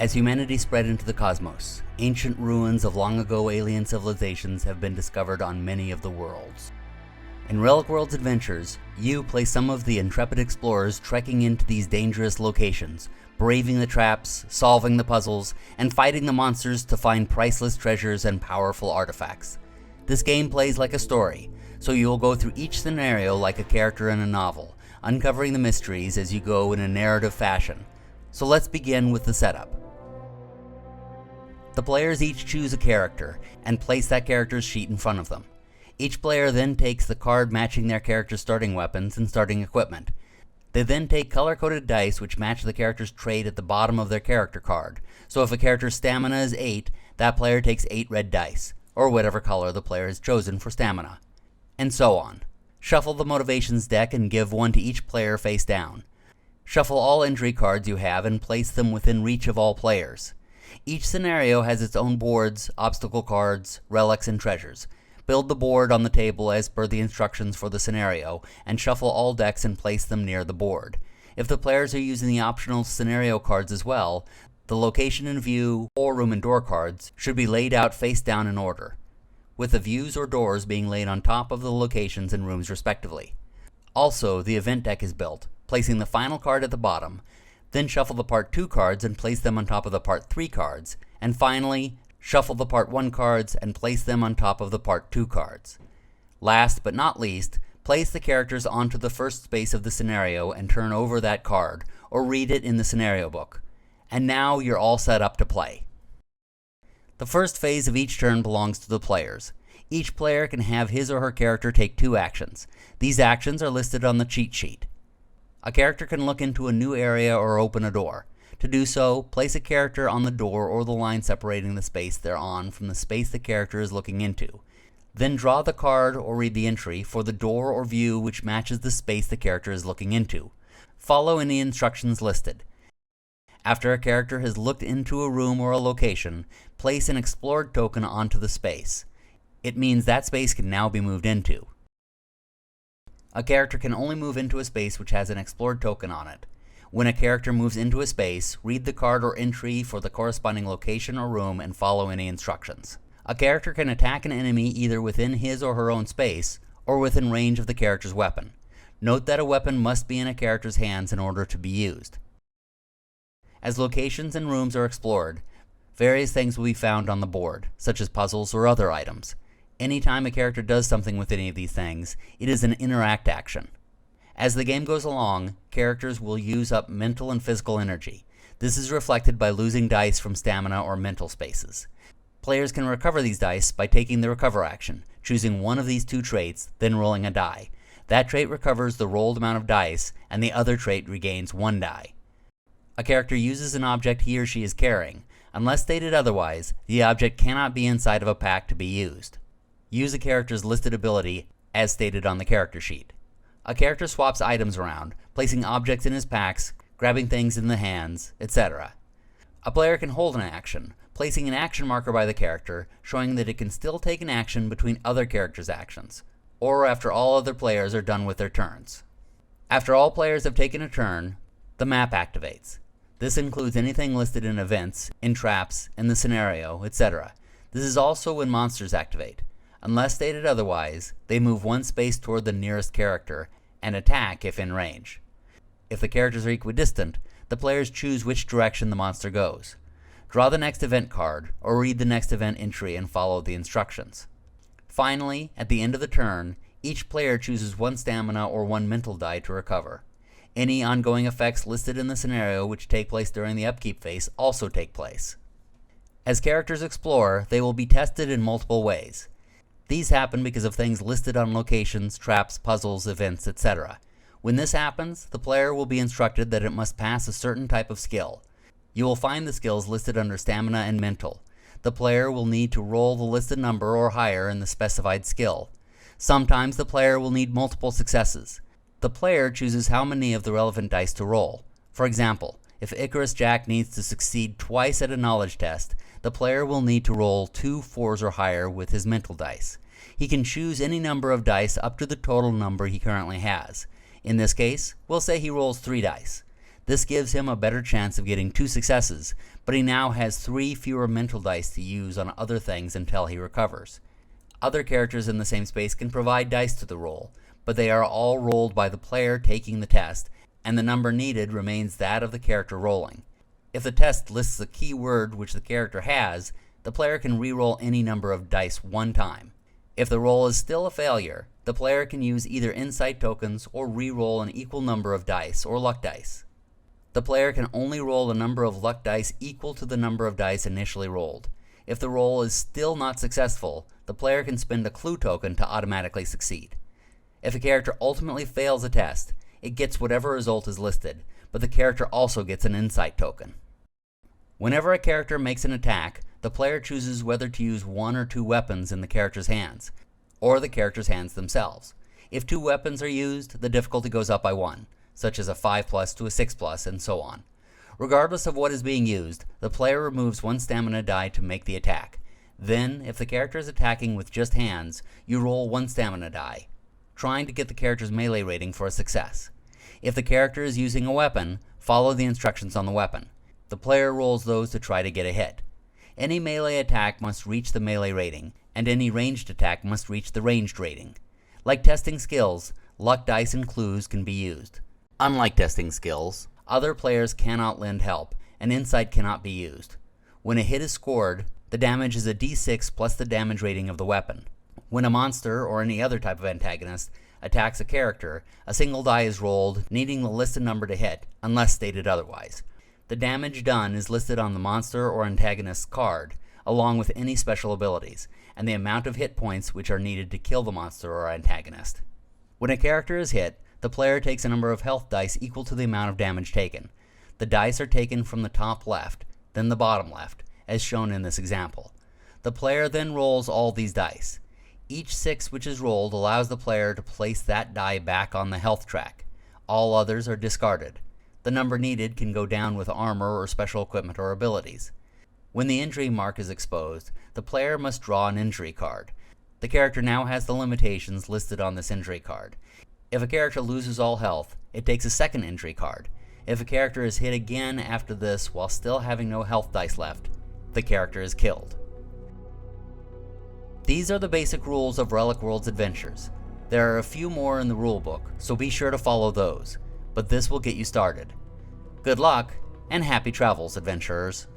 As humanity spread into the cosmos, ancient ruins of long-ago alien civilizations have been discovered on many of the worlds. In Relic Worlds Adventures, you play some of the intrepid explorers trekking into these dangerous locations, braving the traps, solving the puzzles, and fighting the monsters to find priceless treasures and powerful artifacts. This game plays like a story, so you will go through each scenario like a character in a novel, uncovering the mysteries as you go in a narrative fashion. So let's begin with the setup. The players each choose a character, and place that character's sheet in front of them. Each player then takes the card matching their character's starting weapons and starting equipment. They then take color-coded dice which match the character's trait at the bottom of their character card. So if a character's stamina is 8, that player takes 8 red dice, or whatever color the player has chosen for stamina. And so on. Shuffle the motivations deck and give one to each player face down. Shuffle all entry cards you have and place them within reach of all players. Each scenario has its own boards, obstacle cards, relics, and treasures. Build the board on the table as per the instructions for the scenario, and shuffle all decks and place them near the board. If the players are using the optional scenario cards as well, the location and view or room and door cards should be laid out face down in order, with the views or doors being laid on top of the locations and rooms respectively. Also, the event deck is built, placing the final card at the bottom. Then shuffle the Part 2 cards and place them on top of the Part 3 cards, and finally, shuffle the Part 1 cards and place them on top of the Part 2 cards. Last but not least, place the characters onto the first space of the scenario and turn over that card, or read it in the scenario book. And now you're all set up to play. The first phase of each turn belongs to the players. Each player can have his or her character take 2 actions. These actions are listed on the cheat sheet. A character can look into a new area or open a door. To do so, place a character on the door or the line separating the space they're on from the space the character is looking into. Then draw the card or read the entry for the door or view which matches the space the character is looking into. Follow any instructions listed. After a character has looked into a room or a location, place an explored token onto the space. It means that space can now be moved into. A character can only move into a space which has an explored token on it. When a character moves into a space, read the card or entry for the corresponding location or room and follow any instructions. A character can attack an enemy either within his or her own space, or within range of the character's weapon. Note that a weapon must be in a character's hands in order to be used. As locations and rooms are explored, various things will be found on the board, such as puzzles or other items. Anytime a character does something with any of these things, it is an interact action. As the game goes along, characters will use up mental and physical energy. This is reflected by losing dice from stamina or mental spaces. Players can recover these dice by taking the recover action, choosing one of these 2 traits, then rolling a die. That trait recovers the rolled amount of dice, and the other trait regains 1 die. A character uses an object he or she is carrying. Unless stated otherwise, the object cannot be inside of a pack to be used. Use a character's listed ability as stated on the character sheet. A character swaps items around, placing objects in his packs, grabbing things in the hands, etc. A player can hold an action, placing an action marker by the character, showing that it can still take an action between other characters' actions, or after all other players are done with their turns. After all players have taken a turn, the map activates. This includes anything listed in events, in traps, in the scenario, etc. This is also when monsters activate. Unless stated otherwise, they move 1 space toward the nearest character, and attack if in range. If the characters are equidistant, the players choose which direction the monster goes. Draw the next event card, or read the next event entry and follow the instructions. Finally, at the end of the turn, each player chooses 1 stamina or 1 mental die to recover. Any ongoing effects listed in the scenario which take place during the upkeep phase also take place. As characters explore, they will be tested in multiple ways. These happen because of things listed on locations, traps, puzzles, events, etc. When this happens, the player will be instructed that it must pass a certain type of skill. You will find the skills listed under stamina and mental. The player will need to roll the listed number or higher in the specified skill. Sometimes the player will need multiple successes. The player chooses how many of the relevant dice to roll. For example, if Icarus Jack needs to succeed twice at a knowledge test, the player will need to roll 2 4s or higher with his mental dice. He can choose any number of dice up to the total number he currently has. In this case, we'll say he rolls 3 dice. This gives him a better chance of getting 2 successes, but he now has 3 fewer mental dice to use on other things until he recovers. Other characters in the same space can provide dice to the roll, but they are all rolled by the player taking the test, and the number needed remains that of the character rolling. If the test lists a key word which the character has, the player can re-roll any number of dice 1 time. If the roll is still a failure, the player can use either insight tokens or re-roll an equal number of dice or luck dice. The player can only roll the number of luck dice equal to the number of dice initially rolled. If the roll is still not successful, the player can spend a clue token to automatically succeed. If a character ultimately fails a test, it gets whatever result is listed, but the character also gets an insight token. Whenever a character makes an attack, the player chooses whether to use 1 or 2 weapons in the character's hands, or the character's hands themselves. If 2 weapons are used, the difficulty goes up by 1, such as a 5+ to a 6+, and so on. Regardless of what is being used, the player removes 1 stamina die to make the attack. Then, if the character is attacking with just hands, you roll 1 stamina die, trying to get the character's melee rating for a success. If the character is using a weapon, follow the instructions on the weapon. The player rolls those to try to get a hit. Any melee attack must reach the melee rating, and any ranged attack must reach the ranged rating. Like testing skills, luck dice and clues can be used. Unlike testing skills, other players cannot lend help, and insight cannot be used. When a hit is scored, the damage is a d6 plus the damage rating of the weapon. When a monster, or any other type of antagonist, attacks a character, a single die is rolled, needing the listed number to hit, unless stated otherwise. The damage done is listed on the monster or antagonist's card, along with any special abilities, and the amount of hit points which are needed to kill the monster or antagonist. When a character is hit, the player takes a number of health dice equal to the amount of damage taken. The dice are taken from the top left, then the bottom left, as shown in this example. The player then rolls all these dice. Each 6 which is rolled allows the player to place that die back on the health track. All others are discarded. The number needed can go down with armor or special equipment or abilities. When the injury mark is exposed, the player must draw an injury card. The character now has the limitations listed on this injury card. If a character loses all health, it takes a second injury card. If a character is hit again after this while still having no health dice left, the character is killed. These are the basic rules of Relic Worlds Adventures. There are a few more in the rulebook, so be sure to follow those, but this will get you started. Good luck, and happy travels, adventurers!